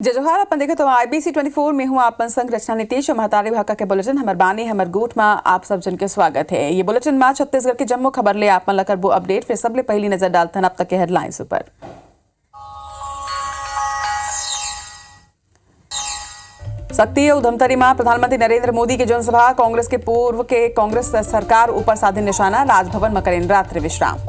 जय जोहार। अपन देखे तो IBC 24 में हूँ अपन संग रचना नीतीश और महतारी भाका के बुलेटिन हमर बानी हमर गोठ में आप सब जन के स्वागत है। ये बुलेटिन में छत्तीसगढ़ के जम्मू खबर ले आप लकर वो अपडेट। फिर सबले पहली नजर डालते अब तक के हेडलाइंस पर। शक्ति और धमतरी में प्रधानमंत्री नरेंद्र मोदी की जनसभा। कांग्रेस के पूर्व के कांग्रेस सरकार ऊपर साधे निशाना। राजभवन में करें रात्रि विश्राम।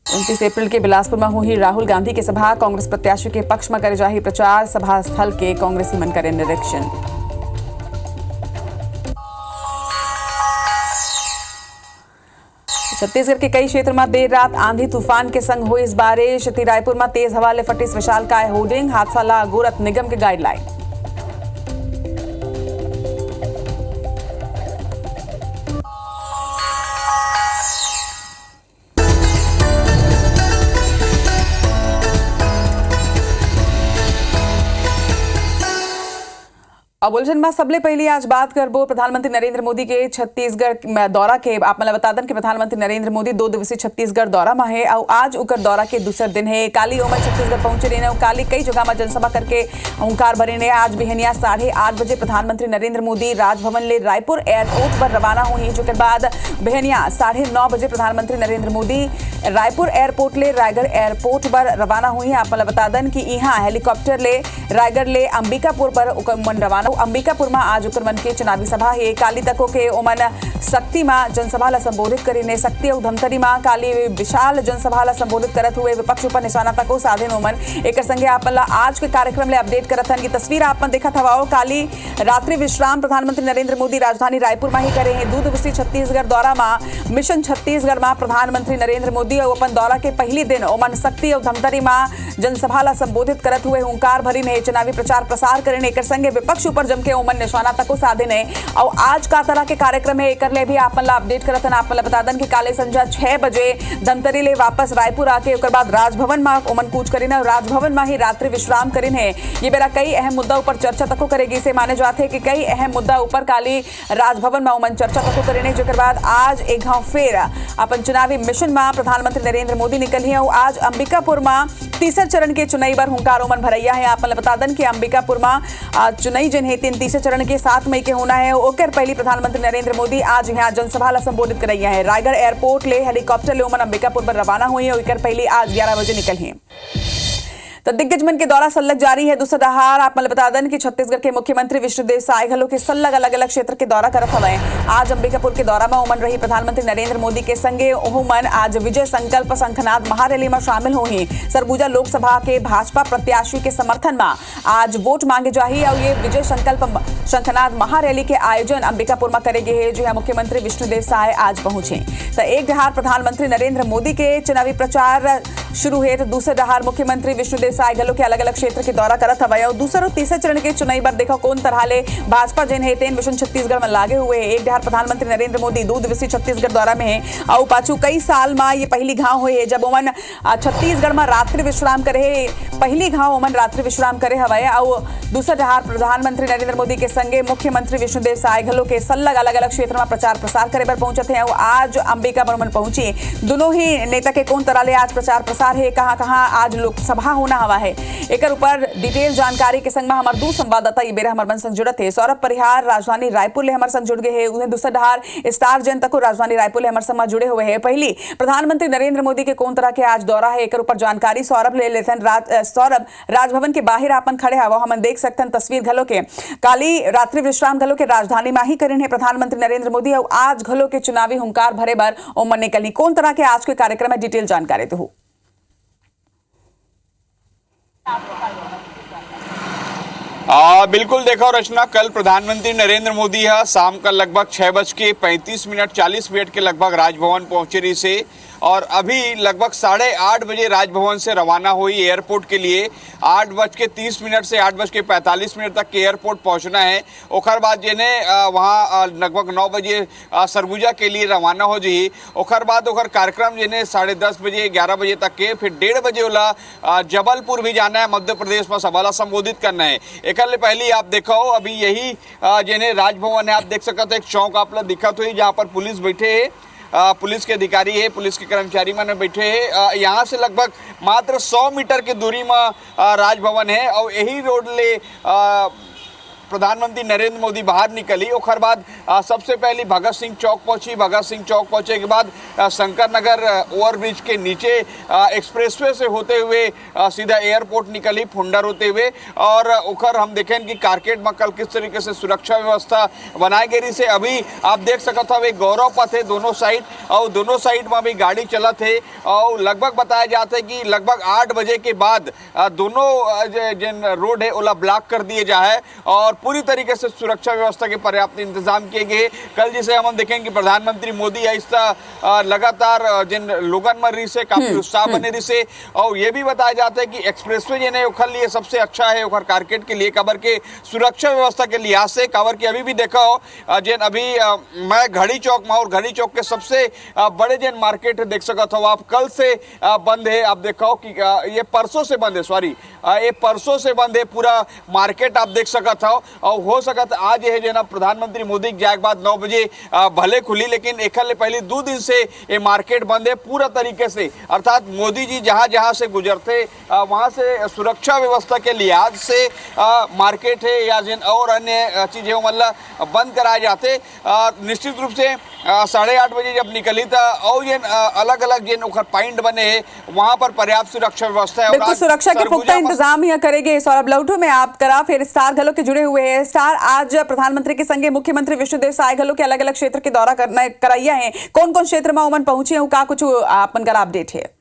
29 अप्रैल के बिलासपुर में हुई राहुल गांधी की सभा। कांग्रेस प्रत्याशी के पक्ष में करे जाही प्रचार। सभा स्थल के कांग्रेसी मन करे निरीक्षण। छत्तीसगढ़ के कई क्षेत्र में देर रात आंधी तूफान के संग हुई इस बारिश। रायपुर में तेज हवा ले फटिस विशालकाय होर्डिंग। हादसा ला गोरख निगम के गाइडलाइन। अब बुलेटिन में सबले पहले आज बात करबो प्रधानमंत्री नरेंद्र मोदी के छत्तीसगढ़ दौरा के। आप मतलब बता दें कि प्रधानमंत्री नरेंद्र मोदी 2 दिवसीय छत्तीसगढ़ दौरा में है और आज उकर दौरा के दूसरे दिन है। काली ओमन छत्तीसगढ़ पहुंचे रहे और काली कई जगह में जनसभा करके हुंकार भरे ने। आज बिहनिया 8:30 बजे प्रधानमंत्री नरेंद्र मोदी राजभवन ले रायपुर एयरपोर्ट पर रवाना हुई। जो के बाद बिहनिया 9:30 बजे प्रधानमंत्री नरेंद्र मोदी रायपुर एयरपोर्ट ले रायगढ़ एयरपोर्ट पर रवाना हुई। आप मतलब बता दें कि यहाँ हेलीकॉप्टर ले रायगढ़ ले अंबिकापुर पर उकर रवाना। अंबिकापुर में आज उकर मन के चुनावी सभा है। काली तको के ओमन शक्ति में जनसभा ला संबोधित करीने। शक्ति और धमतरी में काली विशाल जनसभा ला संबोधित करत हुए विपक्ष पर निशाना तको साधे ओमन। एक संगे आपन ला आज के कार्यक्रम ले अपडेट करत हन की तस्वीर आपन देखत हवाओ। काली रात्रि विश्राम प्रधानमंत्री नरेंद्र मोदी राजधानी रायपुर में ही करे हैं। 2 दिवसीय छत्तीसगढ़ दौरा में मिशन छत्तीसगढ़ में प्रधानमंत्री नरेंद्र मोदी और अपन दौरा के पहली दिन ओमन शक्ति और धमतरी में जनसभा ला संबोधित करत हुए हुंकार भरी ने चुनावी प्रचार प्रसार करें। एक संगे विपक्ष ऊपर जम के ओमन निशाना तको साधे ने। और आज का तरह के कार्यक्रम है एक ले भी आपन ला अपडेट करत हन। आपन ला बता दन कि काले संध्या 6 बजे धमतरी ले वापस रायपुर आके उकर बाद राजभवन में ओमन कूच करीन और राजभवन में ही रात्रि विश्राम करीन है। ये बेरा कई अहम मुद्दा ऊपर चर्चा तको करेगी से माने जाते है कि कई अहम मुद्दा ऊपर काली राजभवन में ओमन चर्चा तको करीन। जो के बाद आज एक गांव फिर अपन चुनावी मिशन में प्रधानमंत्री नरेंद्र मोदी निकली है। आज अंबिकापुर में तीसरे चरण के चुनाई पर हुंकार ओमन भरैया है। आपन ला बता दन कि अंबिकापुर में चुनाई जन है तीसरे चरण के 7 मई के होना है। ओकर पहली प्रधानमंत्री नरेंद्र मोदी आज यहाँ जनसभा ला संबोधित करैया है। रायगढ़ एयरपोर्ट ले हेलीकॉप्टर ले ओमन अंबिकापुर पर रवाना हुई है। ओकर पहली आज 11 बजे निकल है। तो दिग्गज मन के दौरा सल्लग जारी है। दूसरा दहार आप मतलब बता दें कि छत्तीसगढ़ के मुख्यमंत्री विष्णुदेव साय घलो के सल्लग अलग अलग क्षेत्र के दौरा करत हवे। आज अंबिकापुर के दौरा में ओमन रही प्रधानमंत्री नरेंद्र मोदी के संगे ओमन आज विजय संकल्प शंखनाद महारैली में शामिल हुई। सरगुजा लोकसभा के भाजपा प्रत्याशी के समर्थन में आज वोट मांगे जाही और ये विजय संकल्प शंखनाद महारैली के आयोजन अंबिकापुर में करेगे है। जो है मुख्यमंत्री विष्णुदेव साय आज पहुंचे। तो एक दहार प्रधानमंत्री नरेंद्र मोदी के चुनावी प्रचार शुरू है तो दूसरे दहार मुख्यमंत्री विष्णुदेव साय घलो के अलग अलग क्षेत्र के दौरा करत हवे। और दूसरा और तीसरे चरण के चुनाई पर देखो कौन तरह ले भाजपा जन है तेन मिशन छत्तीसगढ़ में लागे हुए है। एक दहार प्रधानमंत्री नरेंद्र मोदी 2 दिवसीय छत्तीसगढ़ दौरा में है और पाछू कई साल में ये पहली घाव हुई है जब ओमन छत्तीसगढ़ में रात्रि विश्राम करे। पहली घाव ओमन रात्रि विश्राम करे हवे। और दूसरा दहार प्रधानमंत्री नरेंद्र मोदी के संगे मुख्यमंत्री विष्णुदेव साय घलो के सल्लग अलग अलग क्षेत्र में प्रचार प्रसार करे पर पहुंचते हैं। आज अंबिकापुर ओमन पहुंची। दोनों ही नेता के कौन तरह ले आज प्रचार प्रसार है, कहां आज लोकसभा होना हवा है, एक ऊपर डिटेल जानकारी के संग में हमारे 2 संवाददाता ये बेरा हमारे मन संग जुड़त है। सौरभ परिहार राजधानी रायपुर ले हमारे संग जुड़ गए हैं। उन्हें दूसरा डहार स्टार जन तक राजधानी रायपुर ले हमारे संग जुड़े हुए हैं। पहली प्रधानमंत्री नरेंद्र मोदी के कौन तरह के आज दौरा है एक ऊपर जानकारी सौरभ ले लेते हैं। सौरभ, राजभवन के बाहर अपन खड़े हवा हम देख सकते हैं तस्वीर घलो के काली रात्रि विश्राम घलो के राजधानी में ही करें है प्रधानमंत्री नरेंद्र मोदी और आज घलो के चुनावी हुंकार भरे बर ओमन निकली। कौन तरह के आज के कार्यक्रम में डिटेल जानकारी तो हो। बिल्कुल देखो रचना, कल प्रधानमंत्री नरेंद्र मोदी है शाम का लगभग 6:35 40 मिनट के लगभग राजभवन पहुंचे रही से और अभी लगभग 8:30 बजे राजभवन से रवाना हुई एयरपोर्ट के लिए। 8:30 से 8:45 तक के एयरपोर्ट पहुंचना है। ओखर बाद जिन्हें वहाँ लगभग 9 बजे सरगुजा के लिए रवाना हो जी। ओखर बाद ओखर कार्यक्रम जिन्हें 10:30 बजे 11 बजे तक के, फिर 1:30 बजे वाला जबलपुर भी जाना है, मध्य प्रदेश में सभा संबोधित करना है। एक पहले आप देखो अभी यही जिन्हें राजभवन है, आप देख सकते एक चौक आप दिखत हुई जहाँ पर पुलिस बैठे है पुलिस के अधिकारी है, पुलिस के कर्मचारी मन बैठे हैं। यहाँ से लगभग मात्र 100 मीटर की दूरी में राजभवन है और यही रोड ले प्रधानमंत्री नरेंद्र मोदी बाहर निकली। और बाद सबसे पहले भगत सिंह चौक पहुंची। भगत सिंह चौक पहुंचे के बाद शंकर नगर ओवरब्रिज के नीचे एक्सप्रेसवे से होते हुए सीधा एयरपोर्ट निकली फुंडर होते हुए। और उखर हम देखें कि कारकेट में कल किस तरीके से सुरक्षा व्यवस्था बनाई गई से अभी आप देख सकते हो। एक गौरव पथ है दोनों साइड और दोनों साइड में भी गाड़ी चलत है और लगभग बताया जाता है कि लगभग 8 बजे के बाद दोनों जिन रोड है ओला ब्लॉक कर दिए जाए और पूरी तरीके से सुरक्षा व्यवस्था के पर्याप्त इंतजाम किए गए। कल जिसे हम देखें कि प्रधानमंत्री मोदी ऐसा लगातार जिन लोगन में रही से काफी उत्साह बने रही से। और ये भी बताया जाता है कि एक्सप्रेसवे जिन्हें उखर लिए सबसे अच्छा है उखर कारकेट के लिए कबर के सुरक्षा व्यवस्था के लिहाज से। कबर के अभी भी देखा हो जिन अभी मैं घड़ी चौक में और घड़ी चौक के सबसे बड़े जिन मार्केट देख सकते हो आप कल से बंद है। आप देखो कि ये परसों से बंद है, सॉरी ये परसों से बंद है पूरा मार्केट आप देख सकते हो। और हो सकत आज है जो ना प्रधानमंत्री मोदी के जाए के बाद 9 बजे भले खुली, लेकिन एक पहले 2 दिन से ये मार्केट बंद है पूरा तरीके से। अर्थात मोदी जी जहां जहां से गुजरते वहां से सुरक्षा व्यवस्था के लिहाज से मार्केट है या जिन और अन्य चीजें मतलब बंद कराए जाते। निश्चित रूप से 8:30 बजे जब निकली था और ये अलग अलग जिन पॉइंट बने हैं वहां पर पर्याप्त सुरक्षा व्यवस्था है। बिल्कुल सुरक्षा के पुख्ता इंतजाम यहाँ करेंगे। सौरभ लौटू में आप करा फिर स्टार घलो के जुड़े हुए हैं। स्टार आज प्रधानमंत्री के संगे मुख्यमंत्री विष्णुदेव साय घलो के अलग अलग क्षेत्र के दौरा करना कराइया है। कौन कौन क्षेत्र में उमन पहुंचे हो का कुछ आपन का अपडेट है?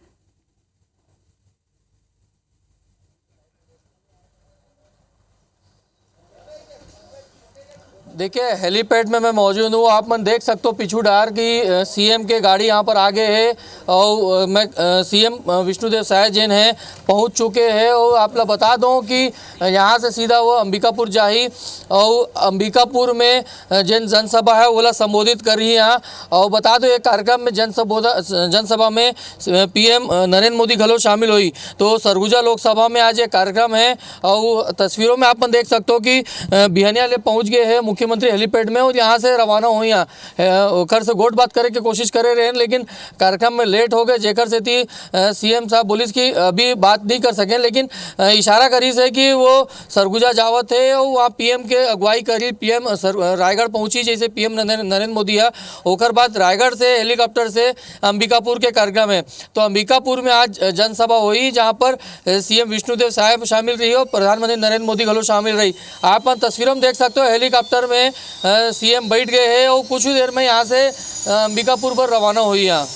देखिए हेलीपैड में मैं मौजूद हूँ। आप मन देख सकते हो पीछू डार की सीएम के गाड़ी यहाँ पर आगे है और मैं सीएम विष्णुदेव साय जैन है पहुँच चुके हैं। और आप लोग बता दूँ कि यहाँ से सीधा वो अंबिकापुर जाही और अंबिकापुर में जन जनसभा है वो संबोधित कर रही है यहाँ। और बता दो एक कार्यक्रम में जनसभा में पीएम नरेंद्र मोदी घलो शामिल हुई। तो सरगुजा लोकसभा में आज ये कार्यक्रम है और तस्वीरों में आप मन देख सकते हो कि बिहनिया ले पहुँच गए हैं मुख्यमंत्री हेलीपैड में और यहाँ से रवाना हुई। यहाँ घर से गोट बात करे की कोशिश करे रहे लेकिन कार्यक्रम में लेट हो गए जेकर से थी सीएम साहब पुलिस की अभी बात नहीं कर सके, लेकिन इशारा करी से कि वो सरगुजा जावत है और वहाँ पीएम के अगुवाई करी। पीएम रायगढ़ पहुंची जैसे पीएम नरेंद्र मोदी है। ओकर बाद रायगढ़ से हेलीकॉप्टर से अंबिकापुर के कार्यक्रम है। तो अंबिकापुर में आज जनसभा हुई जहाँ पर सीएम विष्णुदेव साय शामिल रही और प्रधानमंत्री नरेंद्र मोदी घलो शामिल रही। आप तस्वीरों में देख सकते हो हेलीकॉप्टर में सीएम बैठ गए हैं और कुछ ही देर में यहाँ से अंबिकापुर पर रवाना हुई। यहाँ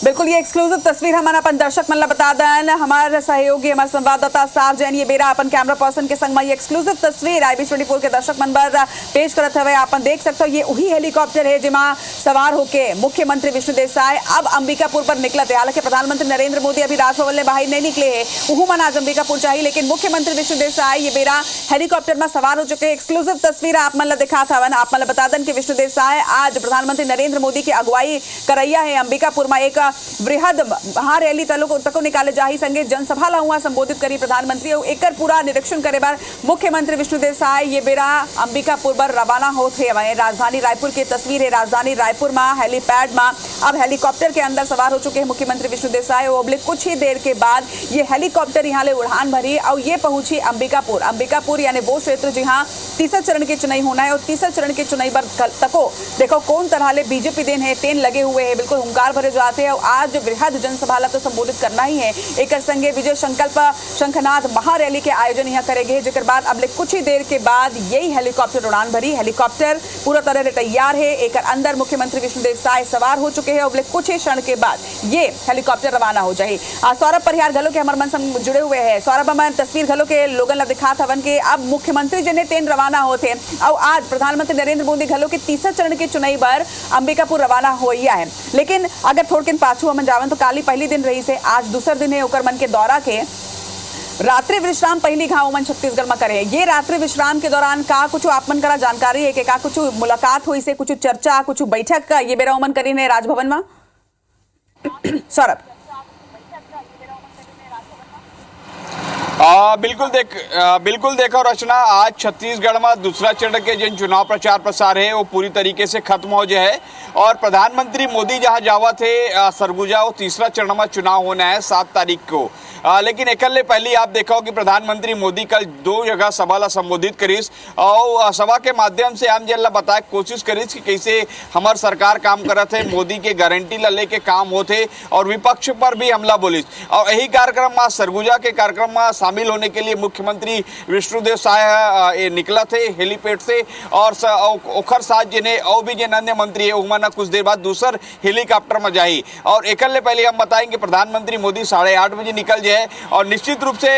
बिल्कुल ये एक्सक्लूसिव तस्वीर हमारा अपन दर्शक मन बता दें। हमारे सहयोगी हमारे संवाददाता स्टार जैन ये बेरा अपन कैमरा पर्सन के संग में ये एक्सक्लूसिव तस्वीर IB24 के दर्शक मन पर पेश करत हवे। अपन देख सकते हो ये वही हेलीकॉप्टर है जिमा सवार होके मुख्यमंत्री विष्णुदेव साय अब अंबिकापुर पर निकलते। हालांकि प्रधानमंत्री नरेंद्र मोदी अभी राजभवन ले बाहर नहीं निकले है, वह मन आज अंबिकापुर चाहिए, लेकिन मुख्यमंत्री विष्णुदेव साय ये बेरा हेलीकॉप्टर में सवार हो चुके। एक्सक्लूसिव तस्वीर आप मन दिखा था। आप मन बता दें कि विष्णुदेव साय आज प्रधानमंत्री नरेंद्र मोदी की अगुवाई करैया है। अंबिकापुर में एक बृहद महारैली तको निकाले जाही संगे जनसभा ला हुआ संबोधित करी प्रधानमंत्री और एकर पूरा निरीक्षण करे बार मुख्यमंत्री विष्णुदेव साय ये बेरा अंबिकापुर पर रवाना होते हैं। राजधानी रायपुर की तस्वीर है। राजधानी रायपुर में हेलीपैड में अब हेलीकॉप्टर के अंदर सवार हो चुके हैं मुख्यमंत्री विष्णुदेव साय। और कुछ ही देर के बाद ये हेलीकॉप्टर यहाँ ले उड़ान भरी और ये पहुंची अंबिकापुर। अंबिकापुर यानी वो क्षेत्र जहाँ तीसरा चरण की चुनाई होना है और तीसरा चरण की चुनाई पर तको देखो कौन तरह ले बीजेपी दिन है तेन लगे हुए हैं, बिल्कुल हुंकार भरे जाते हैं। और आज बृहद जनसभा तो संबोधित करना ही है। एक संगे विजय संकल्प शंखनाद महारैली के आयोजन यहाँ करेंगे जेकर बाद अब कुछ ही देर के बाद यही हेलीकॉप्टर उड़ान भरी। हेलीकॉप्टर पूरा तरह से तैयार है। एक अंदर मुख्यमंत्री विष्णुदेव साय सवार हो चुके हैं और कुछ ही क्षण के बाद ये हेलीकॉप्टर रवाना हो जाए। सौरभ परिहार घलो के हमारे मन से जुड़े हुए हैं। सौरभ हमारे तस्वीर घलो के लोगन ला दिखा था के अब मुख्यमंत्री जिन्हें तेन रवाना होते और आज प्रधानमंत्री नरेंद्र मोदी घलो के तीसरा चरण की चुनाई पर अंबिकापुर रवाना हो है। लेकिन अगर थोड़किन पाछू हम जावन तो काली पहली दिन रही से आज दूसर दिन है ओकर मन के दौरा के रात्रि विश्राम पहली घाव मन छत्तीसगढ़ में करे। ये रात्रि विश्राम के दौरान का कुछ आपमन करा जानकारी है कि का कुछ मुलाकात हुई से कुछ चर्चा कुछ बैठक का ये बेरा मन करी ने राजभवन में? सौरभ बिल्कुल देखो रचना, आज छत्तीसगढ़ में दूसरा चरण के जिन चुनाव प्रचार प्रसार है वो पूरी तरीके से खत्म हो जाए है और प्रधानमंत्री मोदी जहां जावा थे सरगुजा, वो तीसरा चरण में चुनाव होना है 7 तारीख को। लेकिन एकले पहले आप देखो कि प्रधानमंत्री मोदी कल 2 जगह सभा ला संबोधित करीस और सभा के माध्यम से हम जन ला बताए कोशिश करीस कि कैसे हमार सरकार काम करत है, मोदी के गारंटी ला लेके काम होते और विपक्ष पर भी हमला बोलिस। और यही कार्यक्रम में सरगुजा के कार्यक्रम में शामिल होने के लिए मुख्यमंत्री विष्णुदेव साय निकला थे हेलीपैड से और ओखर साथ जिन्हें और भी जिन अन्य मंत्री है उमना कुछ देर बाद दूसर हेलीकॉप्टर में जाई और एकले पहले हम बताएंगे प्रधानमंत्री मोदी 8:30 बजे निकल जाए और निश्चित रूप से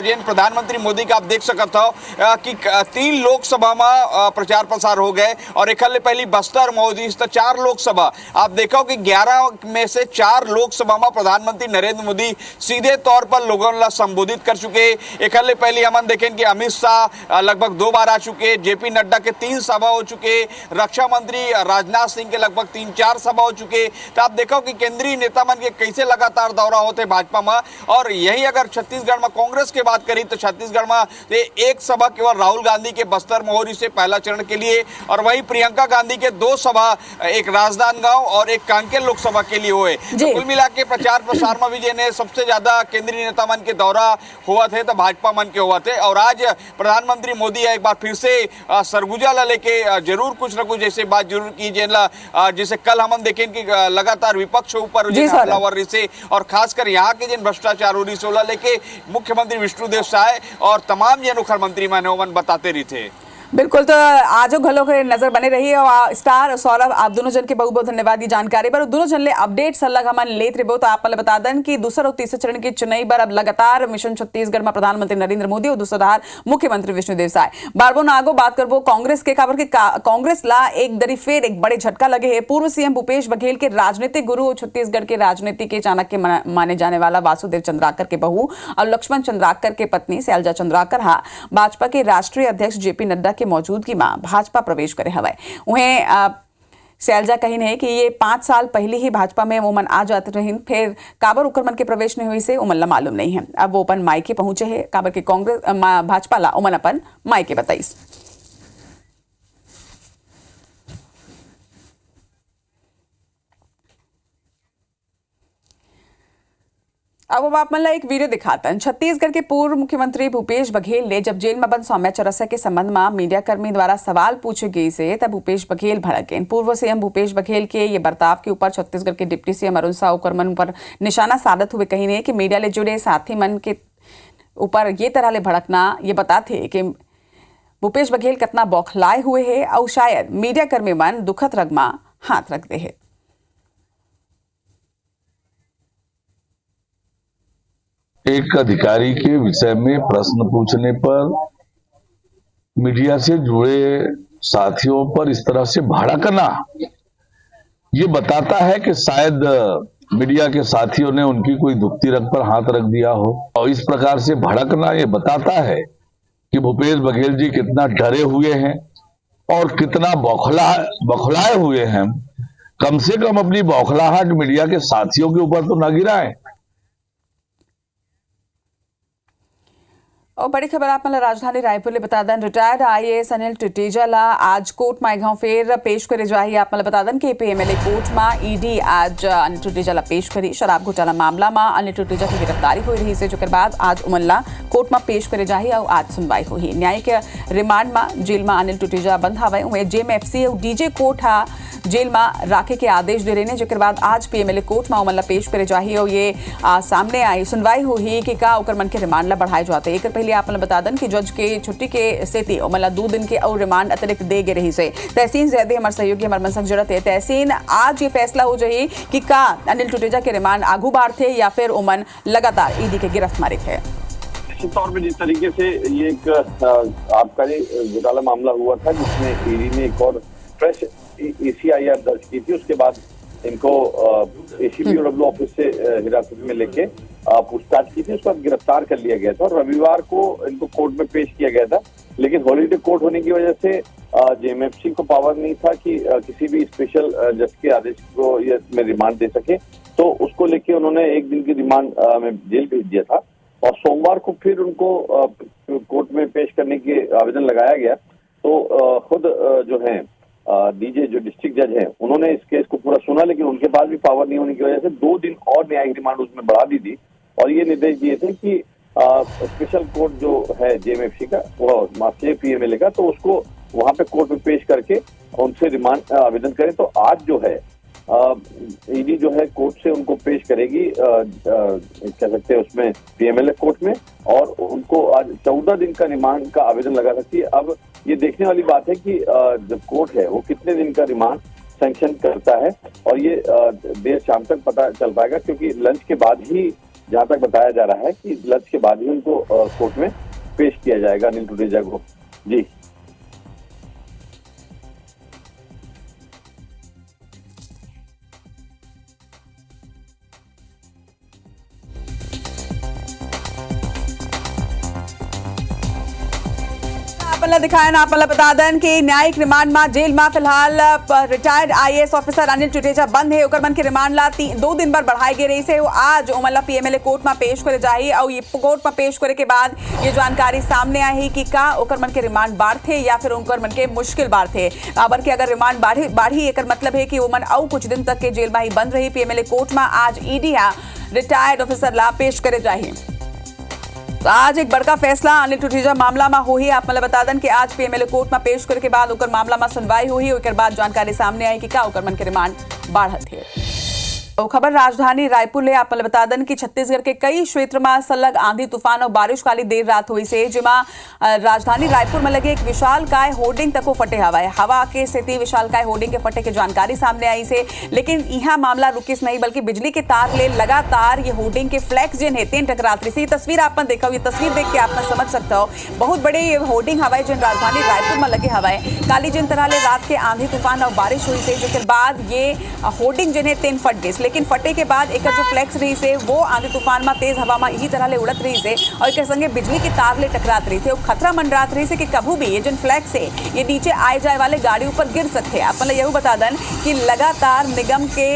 जिन प्रधानमंत्री मोदी का आप देख सकते हो कि 3 लोकसभा में प्रचार प्रसार हो गए और एकले पहली बस्तर मोदी 4 लोकसभा आप देखो कि 11 में से 4 लोकसभा में प्रधानमंत्री नरेंद्र मोदी सीधे तौर पर लोगों ला संबोधित कर चुके। एकले पहले हम देखें कि अमित शाह लगभग 2 बार आ चुके, जेपी नड्डा के 3 सभा हो चुके, रक्षा मंत्री राजनाथ सिंह के लगभग 3-4 सभा हो चुके। तो आप देखो कि केंद्रीय नेता मन के कैसे लगातार दौरा होते भाजपा में। और यही अगर छत्तीसगढ़ में कांग्रेस की बात करी तो छत्तीसगढ़ में एक सभा केवल राहुल गांधी के बस्तर मोहरी से पहला चरण के लिए और वही प्रियंका गांधी के 2 सभा, एक राजनांदगांव और एक कांकेर लोकसभा के लिए हुए। तो कुल मिला के प्रचार प्रसार में भी जिन्हें सबसे ज्यादा केंद्रीय नेता मन के दौरा हुआ थे तो भाजपा मन के हुआ थे। और आज प्रधानमंत्री मोदी एक बार फिर से सरगुजा ला लेके जरूर कुछ न कुछ ऐसे बात जरूर की जैसे कल हम देखें कि लगातार विपक्ष ऊपर हमलावर से और खासकर यहाँ के जिन भ्रष्टाचार हो रही सोला लेके मुख्यमंत्री विष्णुदेव साय और तमाम जन मुख्यमंत्री मैंने बताते रही थे। बिल्कुल, तो आजो घलो के नजर बने रही और स्टार और सौरभ आप दोनों जन के बहुत बहुत धन्यवाद ये जानकारी पर। दोनों जन ले अपडेट सलग हम लेत रहे तो आप बता दें कि दूसरा और तीसरे चरण की चुनाई पर अब लगातार मिशन छत्तीसगढ़ में प्रधानमंत्री नरेंद्र मोदी और दूसरा मुख्यमंत्री विष्णुदेव साय बारबो न आगो बात करबो कांग्रेस के खबर के कांग्रेस ला एक दरी फिर एक बड़े झटका लगे है। पूर्व सीएम भूपेश बघेल के राजनीतिक गुरु और छत्तीसगढ़ के राजनीति के चाणक्य माने जाने वाला वासुदेव चंद्राकर के बहू और लक्ष्मण चंद्राकर के पत्नी शैलजा चंद्राकर भाजपा के राष्ट्रीय अध्यक्ष जेपी नड्डा के मौजूदगी में भाजपा प्रवेश करे हवे। उन्हें शैलजा कही है कि ये 5 साल पहले ही भाजपा में उमन आ जाते रही, फिर काबर उकर मन के प्रवेश नहीं हुई से उमन ला मालूम नहीं है। अब वो अपन मायके पहुंचे है, काबर के कांग्रेस भाजपा ला उमन अपन मायके बताइस। अब आप मन एक वीडियो दिखाता है। छत्तीसगढ़ के पूर्व मुख्यमंत्री भूपेश बघेल ने जब जेल में बंद सौम्या चौरसिया के संबंध में मीडिया कर्मी द्वारा सवाल पूछे गए से तब भूपेश बघेल भड़क गए। पूर्व सीएम भूपेश बघेल के ये बर्ताव के ऊपर छत्तीसगढ़ के डिप्टी सीएम अरुण साह मन पर निशाना साधत हुए कही ने कि मीडिया ले जुड़े साथी मन के ऊपर ये तरह ले भड़कना ये बताते कि भूपेश बघेल कितना बौखलाए हुए है और शायद मीडिया कर्मी मन दुखद रगमा हाथ रख दे है। एक अधिकारी के विषय में प्रश्न पूछने पर मीडिया से जुड़े साथियों पर इस तरह से भड़कना ये बताता है कि शायद मीडिया के साथियों ने उनकी कोई दुखती रग पर हाथ रख दिया हो। और इस प्रकार से भड़कना ये बताता है कि भूपेश बघेल जी कितना डरे हुए हैं और कितना बौखलाए हुए हैं। कम से कम अपनी बौखलाहट मीडिया के साथियों के ऊपर तो न गिराएं। और बड़ी खबर आप राजधानी रायपुर ले बता दें रिटायर्ड आईएएस अनिल टुटेजा ला आज कोर्ट में गांव फेर पेश करे जाही। आप बता दें कि पीएमएलए कोर्ट में ईडी आज अनिल टुटेजा ला पेश करी। शराब घोटाला मामला में अनिल टुटेजा की गिरफ्तारी हुई रही से जो बाद आज उमनला कोर्ट में पेश करे जाही और आज सुनवाई हुई। न्यायिक रिमांड में जेल में अनिल टुटेजा बंद हवे। उन्हें जेएमएफसी और डीजे कोर्ट जेल में राखे के आदेश दे रहे जो बाद आज पीएमएलए कोर्ट में उमनला पेश करे जाही और ये सामने आई सुनवाई हुई कि का ओकर मन के रिमांड ला बढ़ाए जाते। एक पहले आप बता दें कि जज के छुट्टी के स्थिति मतलब 2 दिन के और रिमांड अतिरिक्त दे गए रही से। तहसीन जैदे हमारे सहयोगी हमारे मन संग जड़त है। तहसीन आज ये फैसला हो जाए कि का अनिल टुटेजा के रिमांड आगू बाढ़ थे या फिर उमन लगातार ईडी के गिरफ्त मारे थे। निश्चित तौर पर जिस तरीके से ये एक आबकारी घोटाला मामला हुआ था जिसमें ईडी ने एक और फ्रेश एसीआईआर दर्ज की थी, उसके बाद इनको एसीपीओडब्ल्यू ऑफिस से हिरासत में लेके पूछताछ की थी, उसके बाद गिरफ्तार कर लिया गया था और रविवार को इनको कोर्ट में पेश किया गया था। लेकिन हॉलीडे कोर्ट होने की वजह से जेएमएफसी को पावर नहीं था कि किसी भी स्पेशल जज के आदेश को में रिमांड दे सके, तो उसको लेके उन्होंने 1 दिन की रिमांड में जेल भेज दिया था। और सोमवार को फिर उनको कोर्ट में पेश करने के आवेदन लगाया गया। तो खुद जो है डीजे जो डिस्ट्रिक्ट जज हैं उन्होंने इस केस को पूरा सुना, लेकिन उनके पास भी पावर नहीं होने की वजह से 2 दिन और न्यायिक रिमांड उसमें बढ़ा दी थी और ये निर्देश दिए थे कि स्पेशल कोर्ट जो है जेएमएफसी का मास्टर पीएमएलए का, तो उसको वहां पे कोर्ट में पेश करके उनसे रिमांड आवेदन करें। तो आज जो है ईडी जो है कोर्ट से उनको पेश करेगी, कह सकते हैं उसमें पीएमएलए कोर्ट में, और उनको आज 14 दिन का रिमांड का आवेदन लगा सकती है। अब ये देखने वाली बात है कि जब कोर्ट है वो कितने दिन का रिमांड सैंक्शन करता है, और ये देर शाम तक पता चल पाएगा, क्योंकि लंच के बाद ही, जहां तक बताया जा रहा है कि लंच के बाद ही उनको कोर्ट में पेश किया जाएगा अनिल टुटेजा को। जी आपने दिखाया ना, आपने बता दें कि न्यायिक रिमांड में जेल में फिलहाल retired IAS officer Anil Tuteja बंद है। ओकर मन के रिमांड ला 2 दिन बार बढ़ाई गई रही से आज ओमला पीएमएलए कोर्ट में पेश करे जाही और ये कोर्ट में पेश करे के बाद ये जानकारी सामने आई कि का ओकर मन के रिमांड बाढ़ थे या फिर ओकर मन के मुश्किल बाढ़ थे। अबर के अगर रिमांड बाढ़ी एकर मतलब है कि ओमन और कुछ दिन तक के जेल में ही बंद रही। पीएमएलए कोर्ट में आज ईडी रिटायर्ड ऑफिसर ला पेश करे जाही। तो आज एक बड़का फैसला अनिल टुटेजा मामला में हुई। आप मतलब बता दें कि आज पीएमएलए कोर्ट में पेश करे के बाद ओकर मामला में सुनवाई हुई। ओकर बाद जानकारी सामने आई कि का ओकर मन के रिमांड बाढ़त है। तो खबर राजधानी रायपुर ले आप बता दें कि छत्तीसगढ़ के कई क्षेत्र में सलग आंधी तूफान और बारिश काली देर रात हुई से, जिमा राजधानी रायपुर में लगे एक विशाल काय होर्डिंग तक फटे हवा के स्थिति विशाल काय होर्डिंग के फटे की जानकारी सामने आई से। लेकिन यहाँ मामला रुकिस नहीं, बल्कि बिजली के तार ले लगातार ये होर्डिंग के फ्लैक्स जिन है तेन टकरात रही। ये तस्वीर आपने देखा, ये तस्वीर देख के आपने समझ सकते हो बहुत बड़े ये होर्डिंग हवाएं जिन राजधानी रायपुर में लगे हवाएं काली जिन तरह ले रात के आंधी तूफान और बारिश हुई से, जिसके बाद ये होर्डिंग जिन है तेन फट गई। लेकिन फटे के बाद एक जो फ्लैक्स रही से वो आंधी तूफान में तेज हवा में यही तरह ले उड़त रही से और एक संगे बिजली के तार ले टकरात रही थे। खतरा मंडरात रही से कि कभी भी ये जो फ्लैक्स है ये नीचे आए जाए वाले गाड़ी ऊपर गिर सकते हैं। अपन यही बता दें कि लगातार निगम के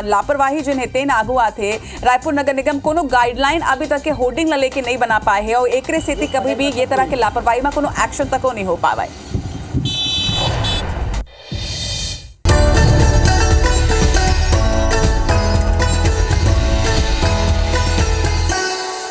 लापरवाही जिन है तेन आगू आते रायपुर नगर निगम कोनो गाइडलाइन अभी तक के होर्डिंग लेके नहीं बना पाए है और एक स्थिति कभी भी ये तरह के लापरवाही में कोनो एक्शन तक नहीं हो पावा है।